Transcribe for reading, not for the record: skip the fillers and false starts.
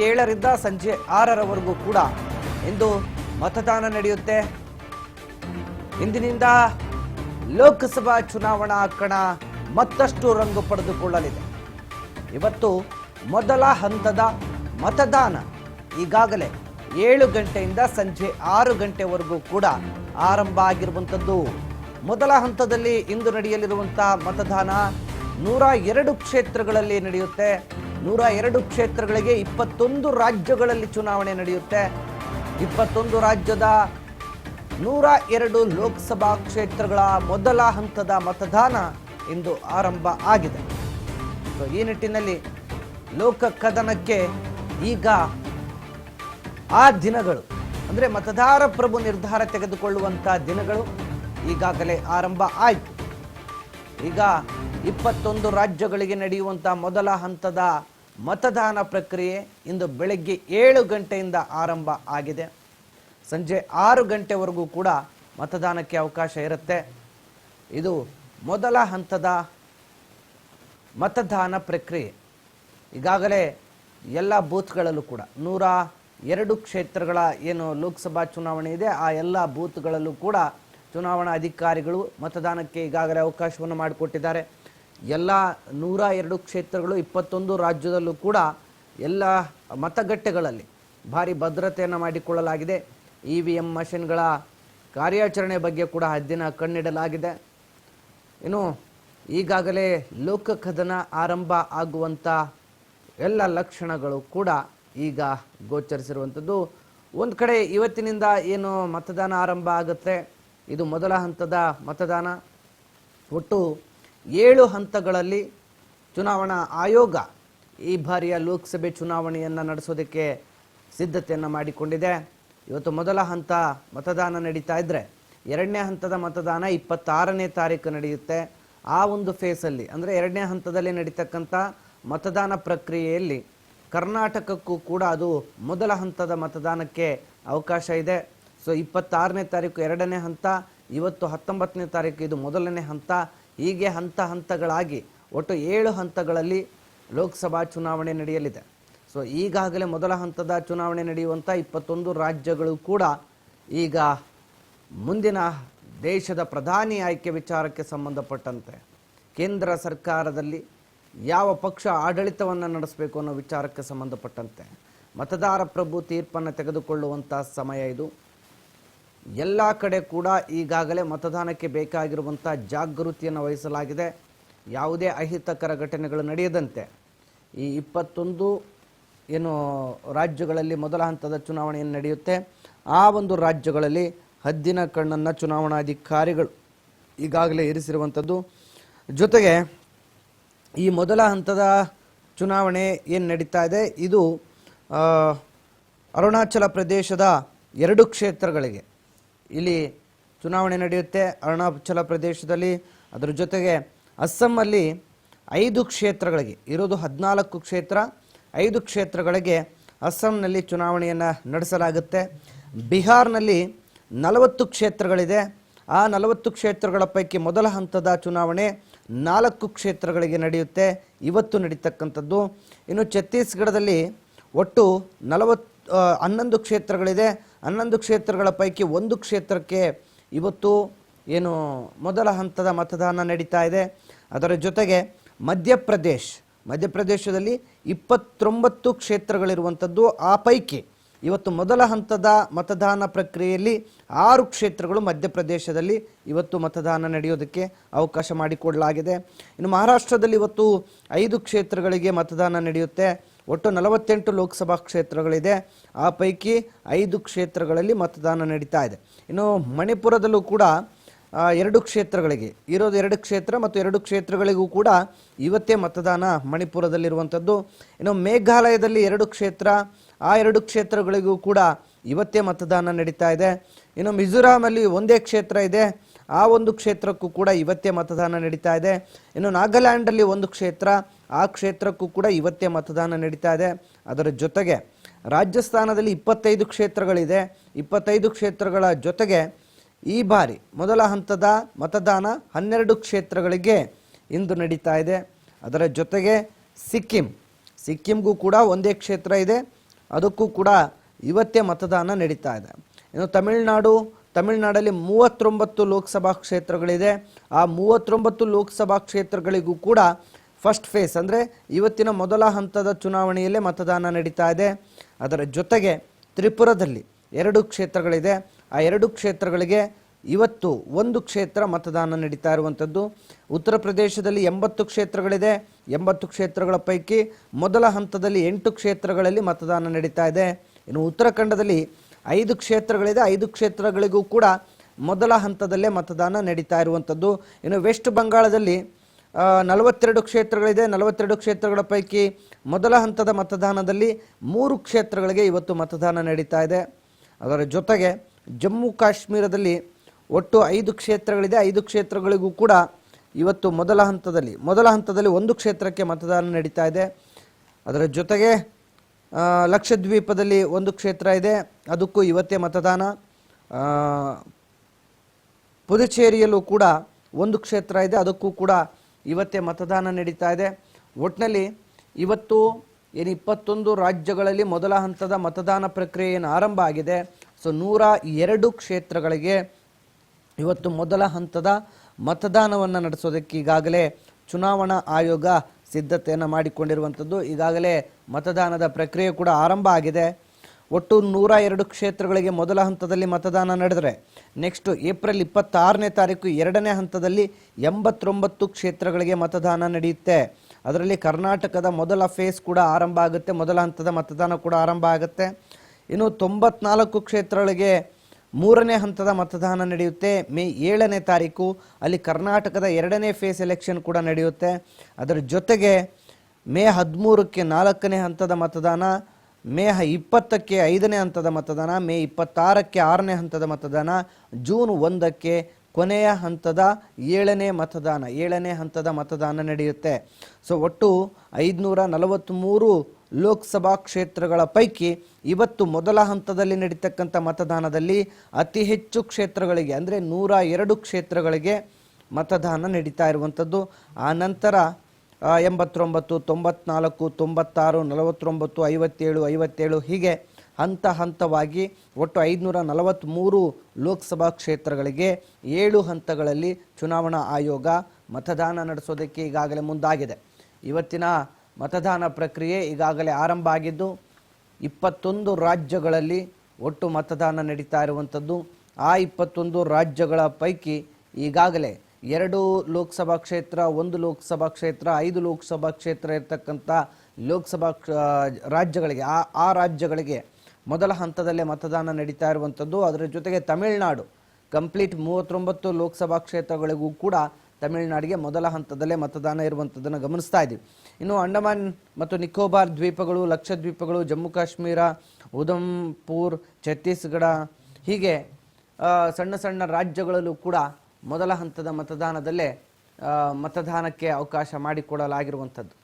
7ರಿಂದ ಸಂಜೆ 6ರವರೆಗೂ ಕೂಡ ಇಂದು ಮತದಾನ ನಡೆಯುತ್ತೆ. ಇಂದಿನಿಂದ ಲೋಕಸಭಾ ಚುನಾವಣಾ ಕಣ ಮತ್ತಷ್ಟು ರಂಗು ಪಡೆದುಕೊಳ್ಳಲಿದೆ. ಇವತ್ತು ಮೊದಲ ಹಂತದ ಮತದಾನ ಈಗಾಗಲೇ 7 ಗಂಟೆಯಿಂದ ಸಂಜೆ 6 ಗಂಟೆವರೆಗೂ ಕೂಡ ಆರಂಭ ಆಗಿರುವಂಥದ್ದು. ಮೊದಲ ಹಂತದಲ್ಲಿ ಇಂದು ನಡೆಯಲಿರುವಂತಹ ಮತದಾನ 102 ಕ್ಷೇತ್ರಗಳಲ್ಲಿ ನಡೆಯುತ್ತೆ. 102 ಕ್ಷೇತ್ರಗಳಿಗೆ 21 ರಾಜ್ಯಗಳಲ್ಲಿ ಚುನಾವಣೆ ನಡೆಯುತ್ತೆ. 21 ರಾಜ್ಯದ 102 ಲೋಕಸಭಾ ಕ್ಷೇತ್ರಗಳ ಮೊದಲ ಹಂತದ ಮತದಾನ ಇಂದು ಆರಂಭ ಆಗಿದೆ. ಈ ನಿಟ್ಟಿನಲ್ಲಿ ಲೋಕ ಕದನಕ್ಕೆ ಈಗ ಆ ದಿನಗಳು ಅಂದರೆ ಮತದಾರ ಪ್ರಭು ನಿರ್ಧಾರ ತೆಗೆದುಕೊಳ್ಳುವಂಥ ದಿನಗಳು ಈಗಾಗಲೇ ಆರಂಭ ಆಯಿತು. ಈಗ 21 ರಾಜ್ಯಗಳಿಗೆ ನಡೆಯುವಂಥ ಮೊದಲ ಹಂತದ ಮತದಾನ ಪ್ರಕ್ರಿಯೆ ಇಂದು ಬೆಳಗ್ಗೆ 7 ಗಂಟೆಯಿಂದ ಆರಂಭ ಆಗಿದೆ. ಸಂಜೆ 6 ಗಂಟೆವರೆಗೂ ಕೂಡ ಮತದಾನಕ್ಕೆ ಅವಕಾಶ ಇರುತ್ತೆ. ಇದು ಮೊದಲ ಹಂತದ ಮತದಾನ ಪ್ರಕ್ರಿಯೆ. ಈಗಾಗಲೇ ಎಲ್ಲ ಬೂತ್ಗಳಲ್ಲೂ ಕೂಡ 102 ಕ್ಷೇತ್ರಗಳ ಏನು ಲೋಕಸಭಾ ಚುನಾವಣೆ ಇದೆ ಆ ಎಲ್ಲ ಬೂತ್ಗಳಲ್ಲೂ ಕೂಡ ಚುನಾವಣಾ ಅಧಿಕಾರಿಗಳು ಮತದಾನಕ್ಕೆ ಈಗಾಗಲೇ ಅವಕಾಶವನ್ನು ಮಾಡಿಕೊಟ್ಟಿದ್ದಾರೆ. ಎಲ್ಲ 102 ಕ್ಷೇತ್ರಗಳು 21 ರಾಜ್ಯದಲ್ಲೂ ಕೂಡ ಎಲ್ಲ ಮತಗಟ್ಟೆಗಳಲ್ಲಿ ಭಾರಿ ಭದ್ರತೆಯನ್ನು ಮಾಡಿಕೊಳ್ಳಲಾಗಿದೆ. EVM ಮಷಿನ್ಗಳ ಕಾರ್ಯಾಚರಣೆ ಬಗ್ಗೆ ಕೂಡ ಹದ್ದಿನ ಕಣ್ಣಿಡಲಾಗಿದೆ. ಇನ್ನು ಈಗಾಗಲೇ ಲೋಕ ಕದನ ಆರಂಭ ಆಗುವಂಥ ಎಲ್ಲ ಲಕ್ಷಣಗಳು ಕೂಡ ಈಗ ಗೋಚರಿಸಿರುವಂಥದ್ದು. ಒಂದು ಕಡೆ ಇವತ್ತಿನಿಂದ ಏನು ಮತದಾನ ಆರಂಭ ಆಗುತ್ತೆ, ಇದು ಮೊದಲ ಹಂತದ ಮತದಾನ. ಒಟ್ಟು 7 ಹಂತಗಳಲ್ಲಿ ಚುನಾವಣಾ ಆಯೋಗ ಈ ಬಾರಿಯ ಲೋಕಸಭೆ ಚುನಾವಣೆಯನ್ನು ನಡೆಸೋದಕ್ಕೆ ಸಿದ್ಧತೆಯನ್ನು ಮಾಡಿಕೊಂಡಿದೆ. ಇವತ್ತು ಮೊದಲ ಹಂತ ಮತದಾನ ನಡೀತಾ ಇದ್ದರೆ ಎರಡನೇ ಹಂತದ ಮತದಾನ 26ನೇ ತಾರೀಕು ನಡೆಯುತ್ತೆ. ಆ ಒಂದು ಫೇಸಲ್ಲಿ ಅಂದರೆ ಎರಡನೇ ಹಂತದಲ್ಲಿ ನಡೀತಕ್ಕಂಥ ಮತದಾನ ಪ್ರಕ್ರಿಯೆಯಲ್ಲಿ ಕರ್ನಾಟಕಕ್ಕೂ ಕೂಡ ಅದು ಮೊದಲ ಹಂತದ ಮತದಾನಕ್ಕೆ ಅವಕಾಶ ಇದೆ. ಸೊ 26ನೇ ತಾರೀಕು ಎರಡನೇ ಹಂತ, ಇವತ್ತು 19ನೇ ತಾರೀಕು ಇದು ಮೊದಲನೇ ಹಂತ. ಹೀಗೆ ಹಂತ ಹಂತಗಳಾಗಿ ಒಟ್ಟು 7 ಹಂತಗಳಲ್ಲಿ ಲೋಕಸಭಾ ಚುನಾವಣೆ ನಡೆಯಲಿದೆ. ಸೊ ಈಗಾಗಲೇ ಮೊದಲ ಹಂತದ ಚುನಾವಣೆ ನಡೆಯುವಂಥ 21 ರಾಜ್ಯಗಳು ಕೂಡ ಈಗ ಮುಂದಿನ ದೇಶದ ಪ್ರಧಾನಿ ಆಯ್ಕೆ ವಿಚಾರಕ್ಕೆ ಸಂಬಂಧಪಟ್ಟಂತೆ ಕೇಂದ್ರ ಸರ್ಕಾರದಲ್ಲಿ ಯಾವ ಪಕ್ಷ ಆಡಳಿತವನ್ನು ನಡೆಸಬೇಕು ಅನ್ನೋ ವಿಚಾರಕ್ಕೆ ಸಂಬಂಧಪಟ್ಟಂತೆ ಮತದಾರ ಪ್ರಭು ತೀರ್ಪನ್ನು ತೆಗೆದುಕೊಳ್ಳುವಂಥ ಸಮಯ ಇದು. ಎಲ್ಲ ಕಡೆ ಕೂಡ ಈಗಾಗಲೇ ಮತದಾನಕ್ಕೆ ಬೇಕಾಗಿರುವಂಥ ಜಾಗೃತಿಯನ್ನು ವಹಿಸಲಾಗಿದೆ. ಯಾವುದೇ ಅಹಿತಕರ ಘಟನೆಗಳು ನಡೆಯದಂತೆ ಈ 21 ಏನು ರಾಜ್ಯಗಳಲ್ಲಿ ಮೊದಲ ಹಂತದ ಚುನಾವಣೆಯನ್ನು ನಡೆಯುತ್ತೆ ಆ ಒಂದು ರಾಜ್ಯಗಳಲ್ಲಿ ಹದ್ದಿನ ಕಣ್ಣನ್ನು ಚುನಾವಣಾಧಿಕಾರಿಗಳು ಈಗಾಗಲೇ ಇರಿಸಿರುವಂಥದ್ದು. ಜೊತೆಗೆ ಈ ಮೊದಲ ಹಂತದ ಚುನಾವಣೆ ಏನು ನಡೀತಾ ಇದೆ ಇದು ಅರುಣಾಚಲ ಪ್ರದೇಶದ 2 ಕ್ಷೇತ್ರಗಳಿಗೆ ಇಲ್ಲಿ ಚುನಾವಣೆ ನಡೆಯುತ್ತೆ. ಅರುಣಾಚಲ ಪ್ರದೇಶದಲ್ಲಿ, ಅದರ ಜೊತೆಗೆ ಅಸ್ಸಾಮಲ್ಲಿ 5 ಕ್ಷೇತ್ರಗಳಿಗೆ ಇರೋದು 14 ಕ್ಷೇತ್ರ, 5 ಕ್ಷೇತ್ರಗಳಿಗೆ ಅಸ್ಸಾಂನಲ್ಲಿ ಚುನಾವಣೆಯನ್ನು ನಡೆಸಲಾಗುತ್ತೆ. ಬಿಹಾರ್ನಲ್ಲಿ 40 ಕ್ಷೇತ್ರಗಳಿದೆ. ಆ 40 ಕ್ಷೇತ್ರಗಳ ಪೈಕಿ ಮೊದಲ ಹಂತದ ಚುನಾವಣೆ 4 ಕ್ಷೇತ್ರಗಳಿಗೆ ನಡೆಯುತ್ತೆ, ಇವತ್ತು ನಡೀತಕ್ಕಂಥದ್ದು. ಇನ್ನು ಛತ್ತೀಸ್ಗಢದಲ್ಲಿ ಒಟ್ಟು 11 ಕ್ಷೇತ್ರಗಳಿದೆ. 11 ಕ್ಷೇತ್ರಗಳ ಪೈಕಿ 1 ಕ್ಷೇತ್ರಕ್ಕೆ ಇವತ್ತು ಏನು ಮೊದಲ ಹಂತದ ಮತದಾನ ನಡೀತಾ ಇದೆ. ಅದರ ಜೊತೆಗೆ ಮಧ್ಯಪ್ರದೇಶದಲ್ಲಿ 29 ಕ್ಷೇತ್ರಗಳಿರುವಂಥದ್ದು. ಆ ಪೈಕಿ ಇವತ್ತು ಮೊದಲ ಹಂತದ ಮತದಾನ ಪ್ರಕ್ರಿಯೆಯಲ್ಲಿ 6 ಕ್ಷೇತ್ರಗಳು ಮಧ್ಯಪ್ರದೇಶದಲ್ಲಿ ಇವತ್ತು ಮತದಾನ ನಡೆಯೋದಕ್ಕೆ ಅವಕಾಶ ಮಾಡಿಕೊಡಲಾಗಿದೆ. ಇನ್ನು ಮಹಾರಾಷ್ಟ್ರದಲ್ಲಿ ಇವತ್ತು 5 ಕ್ಷೇತ್ರಗಳಿಗೆ ಮತದಾನ ನಡೆಯುತ್ತೆ. ಒಟ್ಟು 48 ಲೋಕಸಭಾ ಕ್ಷೇತ್ರಗಳಿದೆ. ಆ ಪೈಕಿ 5 ಕ್ಷೇತ್ರಗಳಲ್ಲಿ ಮತದಾನ ನಡೀತಾ ಇದೆ. ಇನ್ನು ಮಣಿಪುರದಲ್ಲೂ ಕೂಡ 2 ಕ್ಷೇತ್ರಗಳಿಗೆ ಇರೋದು 2 ಕ್ಷೇತ್ರ ಮತ್ತು 2 ಕ್ಷೇತ್ರಗಳಿಗೂ ಕೂಡ ಇವತ್ತೇ ಮತದಾನ ಮಣಿಪುರದಲ್ಲಿರುವಂಥದ್ದು. ಇನ್ನು ಮೇಘಾಲಯದಲ್ಲಿ 2 ಕ್ಷೇತ್ರ, ಆ 2 ಕ್ಷೇತ್ರಗಳಿಗೂ ಕೂಡ ಇವತ್ತೇ ಮತದಾನ ನಡೀತಾ ಇದೆ. ಇನ್ನು ಮಿಜೋರಾಮಲ್ಲಿ 1 ಕ್ಷೇತ್ರ ಇದೆ, ಆ ಒಂದು ಕ್ಷೇತ್ರಕ್ಕೂ ಕೂಡ ಇವತ್ತೇ ಮತದಾನ ನಡೀತಾ ಇದೆ. ಇನ್ನು ನಾಗಾಲ್ಯಾಂಡಲ್ಲಿ 1 ಕ್ಷೇತ್ರ, ಆ ಕ್ಷೇತ್ರಕ್ಕೂ ಕೂಡ ಇವತ್ತೇ ಮತದಾನ ನಡೀತಾ ಇದೆ. ಅದರ ಜೊತೆಗೆ ರಾಜಸ್ಥಾನದಲ್ಲಿ 25 ಕ್ಷೇತ್ರಗಳಿದೆ. 25 ಕ್ಷೇತ್ರಗಳ ಜೊತೆಗೆ ಈ ಬಾರಿ ಮೊದಲ ಹಂತದ ಮತದಾನ 12 ಕ್ಷೇತ್ರಗಳಿಗೆ ಇಂದು ನಡೀತಾ ಇದೆ. ಅದರ ಜೊತೆಗೆ ಸಿಕ್ಕಿಂಗೂ ಕೂಡ ಒಂದೇ ಕ್ಷೇತ್ರ ಇದೆ. ಅದಕ್ಕೂ ಕೂಡ ಇವತ್ತೇ ಮತದಾನ ನಡೀತಾ ಇದೆ. ಇನ್ನು ತಮಿಳುನಾಡಲ್ಲಿ 39 ಲೋಕಸಭಾ ಕ್ಷೇತ್ರಗಳಿದೆ. ಆ 39 ಲೋಕಸಭಾ ಕ್ಷೇತ್ರಗಳಿಗೂ ಕೂಡ ಫಸ್ಟ್ ಫೇಸ್ ಅಂದರೆ ಇವತ್ತಿನ ಮೊದಲ ಹಂತದ ಚುನಾವಣೆಯಲ್ಲೇ ಮತದಾನ ನಡೀತಾ ಇದೆ. ಅದರ ಜೊತೆಗೆ ತ್ರಿಪುರದಲ್ಲಿ 2 ಕ್ಷೇತ್ರಗಳಿದೆ. ಆ 2 ಕ್ಷೇತ್ರಗಳಿಗೆ ಇವತ್ತು 1 ಕ್ಷೇತ್ರ ಮತದಾನ ನಡೀತಾ ಇರುವಂಥದ್ದು. ಉತ್ತರ ಪ್ರದೇಶದಲ್ಲಿ 80 ಕ್ಷೇತ್ರಗಳಿದೆ. 80 ಕ್ಷೇತ್ರಗಳ ಪೈಕಿ ಮೊದಲ ಹಂತದಲ್ಲಿ 8 ಕ್ಷೇತ್ರಗಳಲ್ಲಿ ಮತದಾನ ನಡೀತಾ ಇದೆ. ಇನ್ನು ಉತ್ತರಾಖಂಡದಲ್ಲಿ 5 ಕ್ಷೇತ್ರಗಳಿದೆ. 5 ಕ್ಷೇತ್ರಗಳಿಗೂ ಕೂಡ ಮೊದಲ ಹಂತದಲ್ಲೇ ಮತದಾನ ನಡೀತಾ ಇರುವಂಥದ್ದು. ಇನ್ನು ವೆಸ್ಟ್ ಬಂಗಾಳದಲ್ಲಿ 42 ಕ್ಷೇತ್ರಗಳಿದೆ. 42 ಕ್ಷೇತ್ರಗಳ ಪೈಕಿ ಮೊದಲ ಹಂತದ ಮತದಾನದಲ್ಲಿ 3 ಕ್ಷೇತ್ರಗಳಿಗೆ ಇವತ್ತು ಮತದಾನ ನಡೀತಾ ಇದೆ. ಅದರ ಜೊತೆಗೆ ಜಮ್ಮು ಕಾಶ್ಮೀರದಲ್ಲಿ ಒಟ್ಟು 5 ಕ್ಷೇತ್ರಗಳಿದೆ. 5 ಕ್ಷೇತ್ರಗಳಿಗೂ ಕೂಡ ಇವತ್ತು ಮೊದಲ ಹಂತದಲ್ಲಿ 1 ಕ್ಷೇತ್ರಕ್ಕೆ ಮತದಾನ ನಡೀತಾ ಇದೆ. ಅದರ ಜೊತೆಗೆ ಲಕ್ಷದ್ವೀಪದಲ್ಲಿ 1 ಕ್ಷೇತ್ರ ಇದೆ, ಅದಕ್ಕೂ ಇವತ್ತೇ ಮತದಾನ. ಪುದುಚೇರಿಯಲ್ಲೂ ಕೂಡ 1 ಕ್ಷೇತ್ರ ಇದೆ, ಅದಕ್ಕೂ ಕೂಡ ಇವತ್ತೇ ಮತದಾನ ನಡೀತಾ ಇದೆ. ಒಟ್ಟಿನಲ್ಲಿ ಇವತ್ತು 21 ರಾಜ್ಯಗಳಲ್ಲಿ ಮೊದಲ ಹಂತದ ಮತದಾನ ಪ್ರಕ್ರಿಯೆ ಏನು ಆರಂಭ ಆಗಿದೆ. ಸೊ 102 ಕ್ಷೇತ್ರಗಳಿಗೆ ಇವತ್ತು ಮೊದಲ ಹಂತದ ಮತದಾನವನ್ನು ನಡೆಸೋದಕ್ಕೆ ಈಗಾಗಲೇ ಚುನಾವಣಾ ಆಯೋಗ ಸಿದ್ಧತೆಯನ್ನು ಮಾಡಿಕೊಂಡಿರುವಂಥದ್ದು. ಈಗಾಗಲೇ ಮತದಾನದ ಪ್ರಕ್ರಿಯೆ ಕೂಡ ಆರಂಭ ಆಗಿದೆ. ಒಟ್ಟು 102 ಕ್ಷೇತ್ರಗಳಿಗೆ ಮೊದಲ ಹಂತದಲ್ಲಿ ಮತದಾನ ನಡೆದರೆ ನೆಕ್ಸ್ಟ್ ಏಪ್ರಿಲ್ 26ನೇ ತಾರೀಕು 2ನೇ ಹಂತದಲ್ಲಿ 89 ಕ್ಷೇತ್ರಗಳಿಗೆ ಮತದಾನ ನಡೆಯುತ್ತೆ. ಅದರಲ್ಲಿ ಕರ್ನಾಟಕದ ಮೊದಲ ಫೇಸ್ ಕೂಡ ಆರಂಭ ಆಗುತ್ತೆ, ಮೊದಲ ಹಂತದ ಮತದಾನ ಕೂಡ ಆರಂಭ ಆಗುತ್ತೆ. ಇನ್ನು 94 ಕ್ಷೇತ್ರಗಳಿಗೆ 3ನೇ ಹಂತದ ಮತದಾನ ನಡೆಯುತ್ತೆ ಮೇ 7ನೇ ತಾರೀಕು. ಅಲ್ಲಿ ಕರ್ನಾಟಕದ 2ನೇ ಫೇಸ್ ಎಲೆಕ್ಷನ್ ಕೂಡ ನಡೆಯುತ್ತೆ. ಅದರ ಜೊತೆಗೆ ಮೇ 13ಕ್ಕೆ 4ನೇ ಹಂತದ ಮತದಾನ, ಮೇ 20ಕ್ಕೆ 5ನೇ ಹಂತದ ಮತದಾನ, ಮೇ 26ಕ್ಕೆ 6ನೇ ಹಂತದ ಮತದಾನ, ಜೂನ್ 1ಕ್ಕೆ ಕೊನೆಯ ಹಂತದ 7ನೇ ಹಂತದ ಮತದಾನ ನಡೆಯುತ್ತೆ. ಸೊ ಒಟ್ಟು 543 ಲೋಕಸಭಾ ಕ್ಷೇತ್ರಗಳ ಪೈಕಿ ಇವತ್ತು ಮೊದಲ ಹಂತದಲ್ಲಿ ನಡೀತಕ್ಕಂಥ ಮತದಾನದಲ್ಲಿ ಅತಿ ಹೆಚ್ಚು ಕ್ಷೇತ್ರಗಳಿಗೆ ಅಂದರೆ 102 ಕ್ಷೇತ್ರಗಳಿಗೆ ಮತದಾನ ನಡೀತಾ ಇರುವಂಥದ್ದು. ಆ ನಂತರ 89, 94, 96, 49, 57, 57 ಹೀಗೆ ಹಂತವಾಗಿ ಒಟ್ಟು 543 ಲೋಕಸಭಾ ಕ್ಷೇತ್ರಗಳಿಗೆ 7 ಹಂತಗಳಲ್ಲಿ ಚುನಾವಣಾ ಆಯೋಗ ಮತದಾನ ನಡೆಸೋದಕ್ಕೆ ಈಗಾಗಲೇ ಮುಂದಾಗಿದೆ. ಇವತ್ತಿನ ಮತದಾನ ಪ್ರಕ್ರಿಯೆ ಈಗಾಗಲೇ ಆರಂಭ ಆಗಿದ್ದು 21 ರಾಜ್ಯಗಳಲ್ಲಿ ಒಟ್ಟು ಮತದಾನ ನಡೀತಾ ಇರುವಂಥದ್ದು. ಆ 21 ರಾಜ್ಯಗಳ ಪೈಕಿ ಈಗಾಗಲೇ 2 ಲೋಕಸಭಾ ಕ್ಷೇತ್ರ, 1 ಲೋಕಸಭಾ ಕ್ಷೇತ್ರ, 5 ಲೋಕಸಭಾ ಕ್ಷೇತ್ರ ಇರತಕ್ಕಂಥ ಲೋಕಸಭಾ ರಾಜ್ಯಗಳಿಗೆ ಆ ರಾಜ್ಯಗಳಿಗೆ ಮೊದಲ ಹಂತದಲ್ಲೇ ಮತದಾನ ನಡೀತಾ ಇರುವಂಥದ್ದು. ಅದರ ಜೊತೆಗೆ ತಮಿಳುನಾಡು ಕಂಪ್ಲೀಟ್ 39 ಲೋಕಸಭಾ ಕ್ಷೇತ್ರಗಳಿಗೂ ಕೂಡ ತಮಿಳುನಾಡಿಗೆ ಮೊದಲ ಹಂತದಲ್ಲೇ ಮತದಾನ ಇರುವಂಥದ್ದನ್ನು ಗಮನಿಸ್ತಾ ಇದ್ದೀವಿ. ಇನ್ನು ಅಂಡಮಾನ್ ಮತ್ತು ನಿಕೋಬಾರ್ ದ್ವೀಪಗಳು, ಲಕ್ಷದ್ವೀಪಗಳು, ಜಮ್ಮು ಕಾಶ್ಮೀರ, ಉಧಂಪುರ್, ಛತ್ತೀಸ್ಗಢ ಹೀಗೆ ಸಣ್ಣ ಸಣ್ಣ ರಾಜ್ಯಗಳಲ್ಲೂ ಕೂಡ ಮೊದಲ ಹಂತದ ಮತದಾನದಲ್ಲೇ ಮತದಾನಕ್ಕೆ ಅವಕಾಶ ಮಾಡಿಕೊಡಲಾಗಿರುವಂಥದ್ದು.